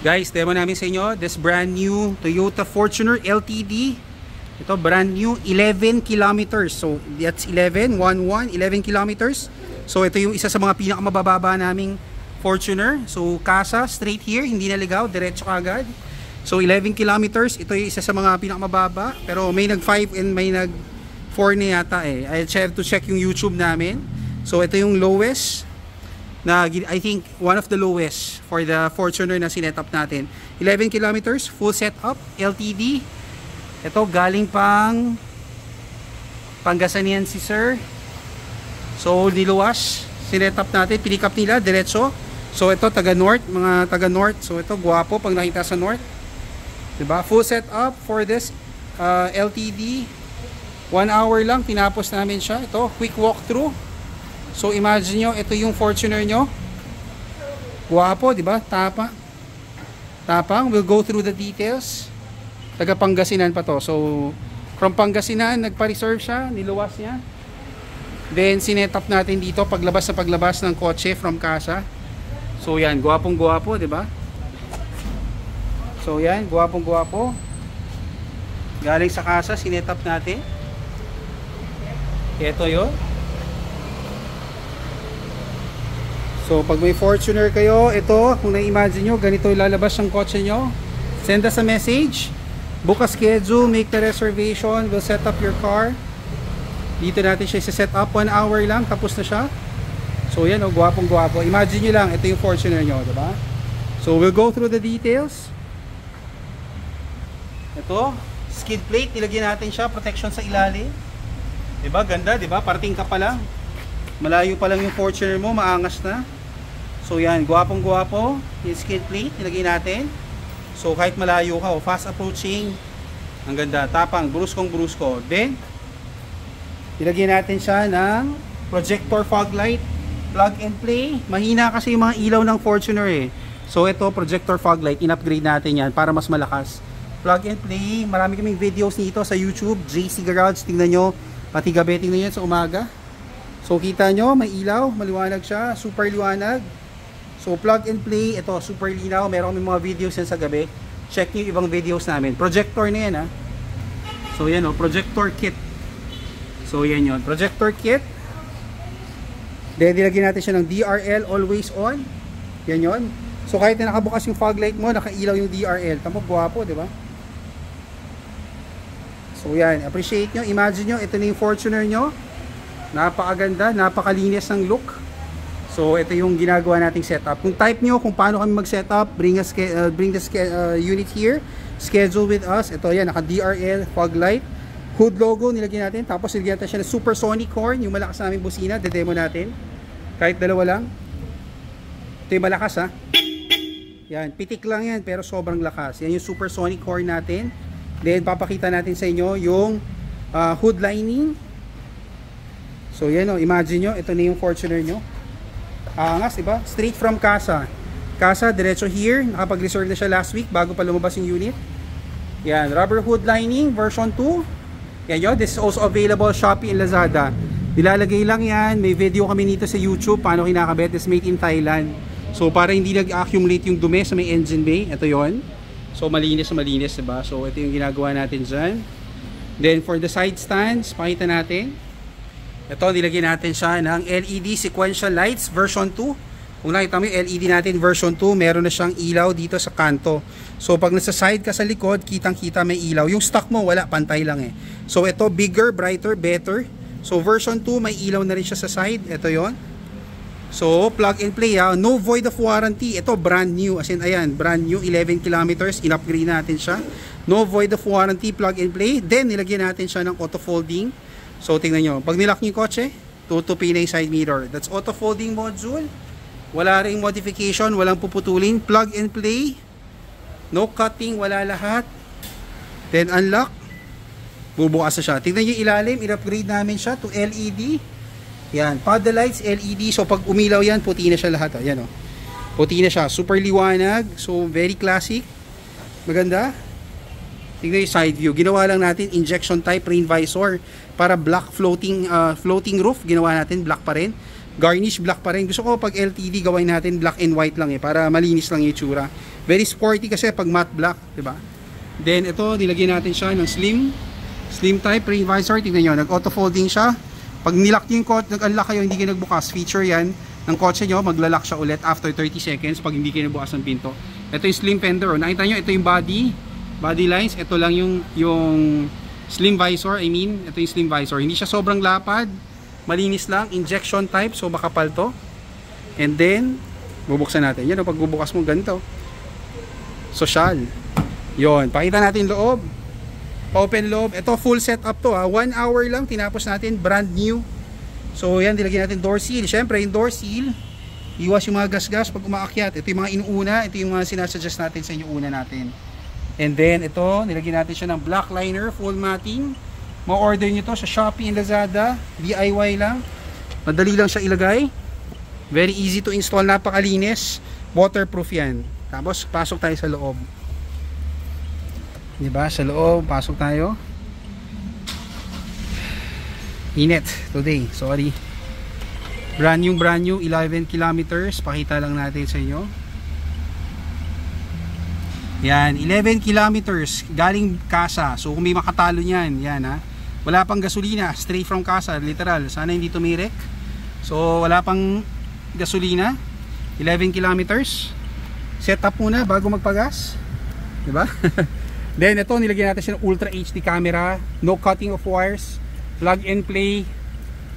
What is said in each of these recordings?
Guys, demo namin sa inyo this brand new Toyota Fortuner LTD. Ito brand new, 11 kilometers. So that's 11 kilometers. So ito yung isa sa mga pinakamabababa naming Fortuner. So kasa, straight here, hindi naligaw, diretso agad. So 11 kilometers, ito yung isa sa mga pinakamababa. Pero may nag 5 and may nag 4 na yata eh. I have to check yung YouTube namin. So ito yung lowest na I think one of the lowest for the Fortuner na sinet up natin. 11 kilometers, full setup, LTD. Ito galing pang Pangasinan si sir. So niluwas, sinet up natin, pinick up nila diretso. So ito taga north, mga taga north. So ito gwapo pag nakita sa north. Diba? Full setup for this LTD. 1 hour lang tinapos namin siya. Ito quick walkthrough. So imagine nyo, ito yung Fortuner nyo. Guwapo, di ba? Tapang. We'll go through the details. Taga Pangasinan pa to. So from Pangasinan, nagpa-reserve siya, niluwas niya. Then sinet up natin dito paglabas ng kotse from casa. So yan, guwapong guwapo, di ba? So yan, guwapong guwapo. Galing sa casa, sinet up natin. Ito yun. So pag may Fortuner kayo, ito, kung na-imagine nyo, ganito lalabas ang kotse nyo. Send us a message, book a schedule, make the reservation, we'll set up your car. Dito natin siya isa-set up, 1 hour lang, tapos na siya. So yan, oh, gwapong gwapo. Imagine nyo lang, ito yung Fortuner nyo, diba? So we'll go through the details. Ito, skid plate, nilagyan natin siya, protection sa ilalim. Diba, ganda, diba? Parating ka pa lang. Malayo pa lang yung Fortuner mo, maangas na. So yan, guwapong guwapo yung skid plate, nilagay natin. So kahit malayo ka, fast approaching, ang ganda, tapang, bruskong brusko. Then nilagay natin siya ng projector fog light, plug and play. Mahina kasi yung mga ilaw ng Fortuner eh. So ito, projector fog light, in-upgrade natin yan para mas malakas. Plug and play, marami kaming videos nito sa YouTube, JC Garage, tingnan nyo, pati gabi, tingnan nyo sa umaga. So kita nyo, may ilaw, maliwanag siya, super liwanag. So plug and play, ito super linaw, meron kami mga videos yan sa gabi. Check nyo yung ibang videos namin. Projector na yan ha. So yan o, projector kit. So yan yun, projector kit. Then nilagyan natin siya ng DRL always on. Yan yun. So kahit na nakabukas yung fog light mo, nakailaw yung DRL. Tamo, guwapo, di ba? So yan, appreciate nyo, imagine nyo, ito na yung Fortuner nyo. Napakaganda, napakalinis ng look. So ito yung ginagawa nating setup. Kung type nyo kung paano kami mag-setup, bring the unit here, schedule with us. Ito yan, naka DRL, fog light, hood logo nilagyan natin. Tapos nilagyan natin siya ng supersonic horn, yung malakas namin busina, de-demo natin. Kahit dalawa lang. Ito yung malakas ha. Yan, pitik lang yan pero sobrang lakas. Yan yung supersonic horn natin. Then papakita natin sa inyo yung hood lining. So yan o, imagine nyo, ito na yung Fortuner nyo. Angas, diba? Straight from casa. Casa, diretso here. Nakapag-reserve na siya last week bago pa lumabas yung unit. Yan, rubber hood lining, version 2. Yan yun, this is also available Shopee and Lazada. Nilalagay lang yan, may video kami nito sa YouTube, paano kinakabit. This made in Thailand. So para hindi nag-accumulate yung dumi sa may engine bay, ito yon. So malinis, diba? So ito yung ginagawa natin dyan. Then for the side stands, pakita natin. Ito, nilagyan natin siya ng LED sequential lights version 2. Kung nakita mo yung LED natin version 2, meron na siyang ilaw dito sa kanto. So pag nasa side ka sa likod, kitang-kita may ilaw. Yung stock mo, wala, pantay lang eh. So ito, bigger, brighter, better. So version 2, may ilaw na rin siya sa side. Ito yon. So plug and play ha. No void of warranty. Ito brand new. As in, ayan, brand new, 11 kilometers. In-upgrade natin siya. No void of warranty, plug and play. Then nilagyan natin siya ng auto folding. So tingnan nyo, pag nilak nyo yung kotse, tutupin na yung side mirror. That's auto folding module. Wala ring modification, walang puputulin. Plug and play. No cutting, wala lahat. Then unlock. Bubukas na siya. Tingnan nyo yung ilalim, in-upgrade namin siya to LED. Yan, paddle lights, LED. So pag umilaw yan, puti na siya lahat. Yan o. Puti na siya, super liwanag. So very classic. Maganda. Tingnan yung side view. Ginawa lang natin injection type rain visor para black floating roof. Ginawa natin black pa rin. Garnish black pa rin. Gusto ko pag LTD gawin natin black and white lang eh para malinis lang yung itsura. Very sporty kasi pag matte black, di ba? Then ito, nilagyan natin siya ng slim type rain visor. Tingnan nyo, nag-auto folding siya. Pag nilock nyo yung kotse, nag-unlock kayo, hindi kayo nagbukas, feature yan ng kotse nyo, maglalak siya ulit after 30 seconds pag hindi kayo nagbukas ng pinto. Ito yung slim fender. Nakita nyo, ito yung body lines. Ito lang yung slim visor. Ito yung slim visor. Hindi siya sobrang lapad, malinis lang, injection type, so makapal to. And then, bubuksan natin. Yan, pag bubukas mo, ganito. Social. Yon, pakita natin loob. Open loob. Ito full setup to ha. 1 hour lang tinapos natin, brand new. So yan, nilagyan natin door seal. Syempre, yung door seal, iwas yung mga gas-gas pag umaakyat. Ito yung mga inuuna, ito yung mga sinasuggest natin sa inyo una natin. And then ito, nilagyan natin siya ng black liner, full matting. Ma-order nyo to sa Shopee and Lazada, DIY lang. Madali lang siya ilagay. Very easy to install, napakalinis. Waterproof yan. Tapos pasok tayo sa loob. Diba? Sa loob, pasok tayo. Init today, sorry. Brand new, 11 kilometers. Pakita lang natin sa inyo. Yan, 11 kilometers galing Casa. So kung may makatalo niyan, yan ha. Wala pang gasolina, straight from Casa, literal. Sana hindi tumirek. So wala pang gasolina. 11 kilometers. Set up muna bago magpagas. Diba? Then ito, nilagyan natin siya ng Ultra HD camera, no cutting of wires, plug and play.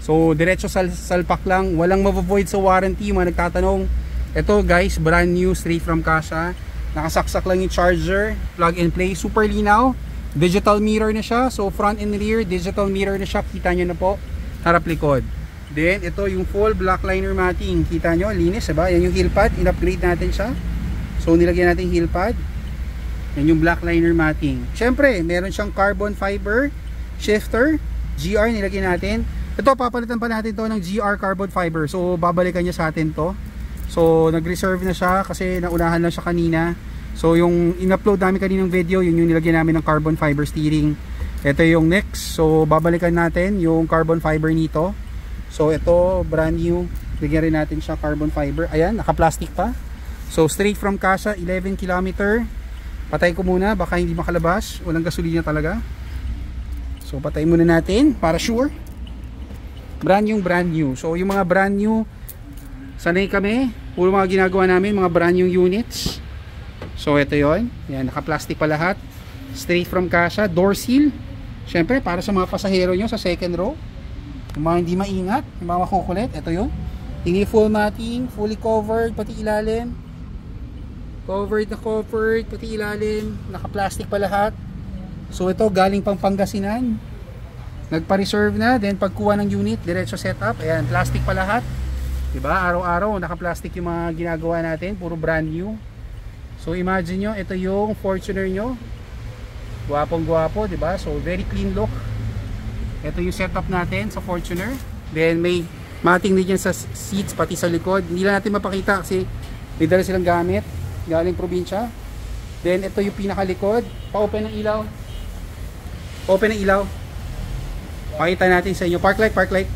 So diretso salpak lang, walang mavo-void sa warranty. Mga nagtatanong, ito guys, brand new, straight from Casa. Nakasaksak lang yung charger, plug and play, super linaw. Digital mirror na siya, so front and rear digital mirror na siya. Kita nyo na po, harap likod. Then ito yung full black liner matting, kita nyo, linis diba? Yan yung heel pad, in-upgrade natin siya. So nilagyan natin heel pad. Yan yung black liner matting. Syempre, meron siyang carbon fiber shifter, GR nilagyan natin. Ito, papalitan pa natin to ng GR carbon fiber. So, babalikan niya sa atin to. So, nag-reserve na siya kasi naunahan lang siya kanina. So, yung in-upload namin kaninang video, yun yung nilagyan namin ng carbon fiber steering. Ito yung next. So, babalikan natin yung carbon fiber nito. So, ito, brand new. Bigyan rin natin siya carbon fiber. Ayan, naka-plastic pa. So, straight from Casa, 11 km. Patay ko muna, baka hindi makalabas. Walang gasolina talaga. So patay muna natin para sure. Brand new. So yung mga brand new, sanay kami. Puro mga ginagawa namin, mga brand new units. So ito yon. Yan, naka-plastic pa lahat. Straight from Casa. Door seal. Syempre para sa mga pasahero nyo sa second row. Yung mga hindi maingat, yung mga makukulit. Ito yun. Hindi full matting, fully covered, pati ilalim. Covered, pati ilalim. Naka-plastic pa lahat. So ito galing pang Pangasinan. Nagpa-reserve na. Then pagkuha ng unit, diretso setup. Ayan, plastic pa lahat. Diba? Araw-araw, naka-plastic yung mga ginagawa natin. Puro brand new. So imagine nyo, ito yung Fortuner nyo. Gwapong-gwapo, diba? So very clean look. Ito yung setup natin sa Fortuner. Then may matting din yan sa seats, pati sa likod. Hindi lang natin mapakita kasi may dala silang gamit. Galing probinsya. Then ito yung pinakalikod. Pa-open ng ilaw. Open ng ilaw. Pakita natin sa inyo. Park light.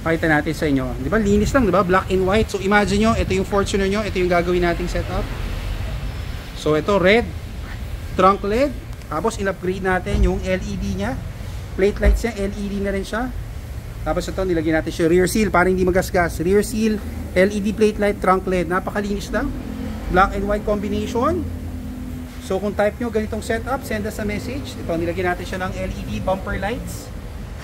Pakita natin sa inyo. Di ba? Linis lang, di ba? Black and white. So imagine nyo, ito yung Fortuner nyo. Ito yung gagawin nating setup. So ito, red. Trunk LED. Tapos in-upgrade natin yung LED nya. Plate lights nya, LED na rin siya. Tapos ito, nilagyan natin siya rear seal para hindi magasgas. Rear seal, LED plate light, trunk LED. Napakalinis lang. Black and white combination. So kung type nyo ganitong setup, send us a message. Ito, nilagyan natin siya ng LED bumper lights.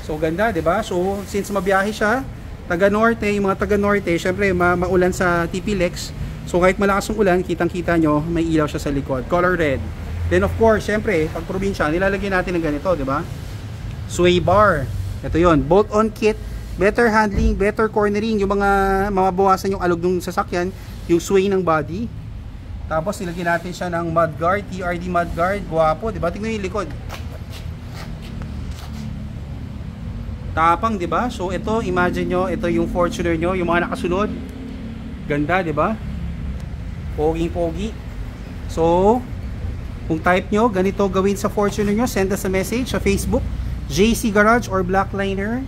So ganda, 'di ba? So since mabiyahe siya, taga norte, yung mga taga norte, syempre maulan sa TP-Lex. So kahit malakas ang ulan, kitang-kita nyo, may ilaw siya sa likod. Color red. Then of course, syempre, pag probinsya, nilalagyan natin ng ganito, 'di ba? Sway bar. Ito 'yon, bolt-on kit, better handling, better cornering, yung mga mababawasan yung alog ng sasakyan, yung sway ng body. Tapos nilagyan natin siya ng mudguard, TRD mudguard, guwapo, 'di ba? Tingnan niyo yung likod. Tapang, 'di ba? So ito, imagine nyo, ito yung Fortuner nyo, yung mga nakasunod. Ganda, 'di ba? Poging-pogi. So, kung type nyo, ganito gawin sa Fortuner nyo, send us a message sa Facebook, JC Garage or Black Liner.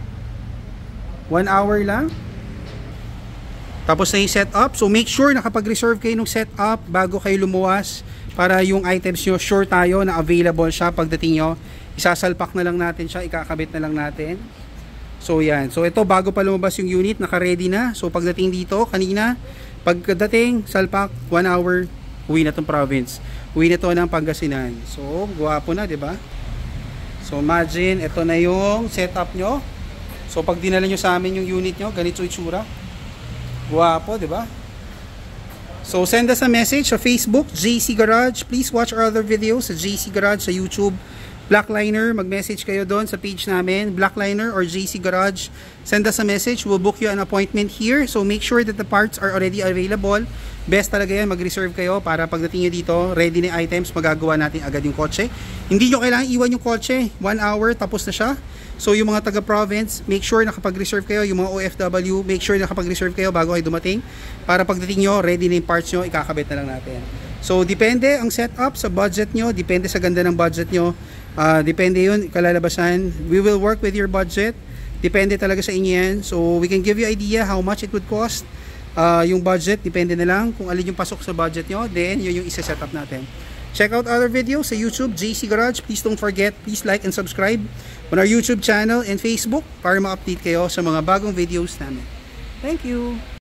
1 hour lang. Tapos na yung setup. So make sure nakapag-reserve kayo ng setup bago kayo lumuwas para yung items nyo, sure tayo na available siya pagdating nyo. Isasalpak na lang natin siya, ikakabit na lang natin. So yan. So ito bago pa lumabas yung unit, naka-ready na. So pagdating dito, kanina, pagdating, salpak, 1 hour, uwi na tong province. Uwi na to ng Pangasinan. So, guwapo na, 'di ba? So imagine, ito na yung setup nyo. So pag dinala nyo sa amin yung unit nyo, ganito yung itsura. Guwapo, 'di ba? So send us a message sa Facebook, JC Garage. Please watch our other videos sa JC Garage sa YouTube. Blackliner, mag-message kayo doon sa page namin, Blackliner or JC Garage. Send us a message, we'll book you an appointment here. So make sure that the parts are already available. Best talaga yan, mag-reserve kayo para pagdating nyo dito, ready na items, magagawa natin agad yung kotse. Hindi nyo kailangan iwan yung kotse, 1 hour, tapos na siya. So yung mga taga-province, make sure nakapag-reserve kayo, yung mga OFW, make sure nakapag-reserve kayo bago kayo dumating. Para pagdating nyo, ready na yung parts nyo, ikakabit na lang natin. So depende ang setup sa budget nyo, depende sa ganda ng budget nyo. Depende yun, kalalabasan. We will work with your budget. Depende talaga sa inyo yan. So we can give you idea how much it would cost. Yung budget, depende na lang kung alin yung pasok sa budget nyo. Then yun yung isa-setup natin. Check out other videos sa YouTube, JC Garage. Please don't forget, please like and subscribe on our YouTube channel and Facebook para ma-update kayo sa mga bagong videos namin. Thank you!